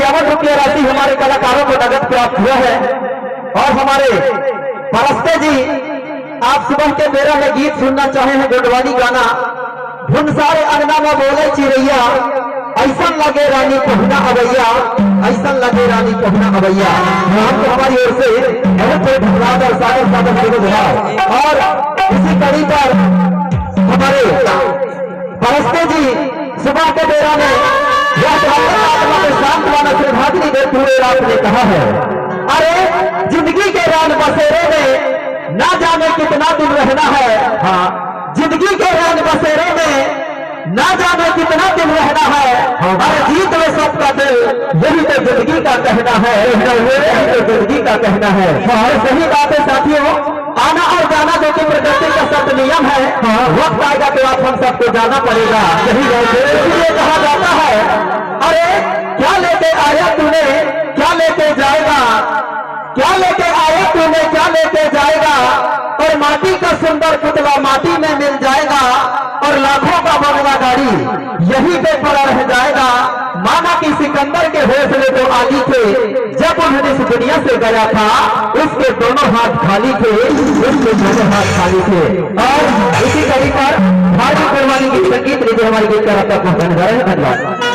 ₹51 राशि हमारे कलाकारों को नगद प्राप्त हुआ है। और हमारे परस्ते जी, आप सुबह के बेरा में गीत सुनना चाहे हैं, गोडवानी गाना, भुनसारे अंगना में बोले चिड़ैया, ऐसा लगे रानी पहुना अवैया, ऐसा लगे रानी पहुना अवैया। हमको हमारी ओर से बहुत धन्यवाद और सागर सागर से धन्यवाद। और इसी कड़ी पर हमारे परस्ते जी सुबह के बेरा में यह शांतवाना श्रीभागिनी देव पूरे रात ने कहा है, अरे जिंदगी के रान बसेरे में ना जाने कितना दिन रहना है। हाँ, जिंदगी के रान बसेरे में ना जाने कितना दिन रहना है। अरे जीत में सबका दिल, यही तो जिंदगी का कहना है, यही तो जिंदगी का कहना है। सही बात है साथियों, आना और जाना जो कि प्रकृति का सत्य नियम है। वक्त आएगा तो आप हम सबको जाना पड़ेगा। इसलिए कहा जाता है, अरे क्या लेके आया तूने, क्या लेके जाएगा, क्या लेके आया तूने, क्या लेके जाएगा। और माटी का सुंदर पुतला माटी में मिल जाएगा, और लाखों का बंगला गाड़ी यही पे पड़ा रह जाएगा। माना कि सिकंदर के हौसले तो आली थे, जब उन्होंने इस दुनिया से गया था उसके दोनों हाथ खाली थे, उसके दोनों हाथ खाली थे। और इसी कड़ी पर भारतीय कुर्बानी की संगीत हमारी गीत का धन्यवाद।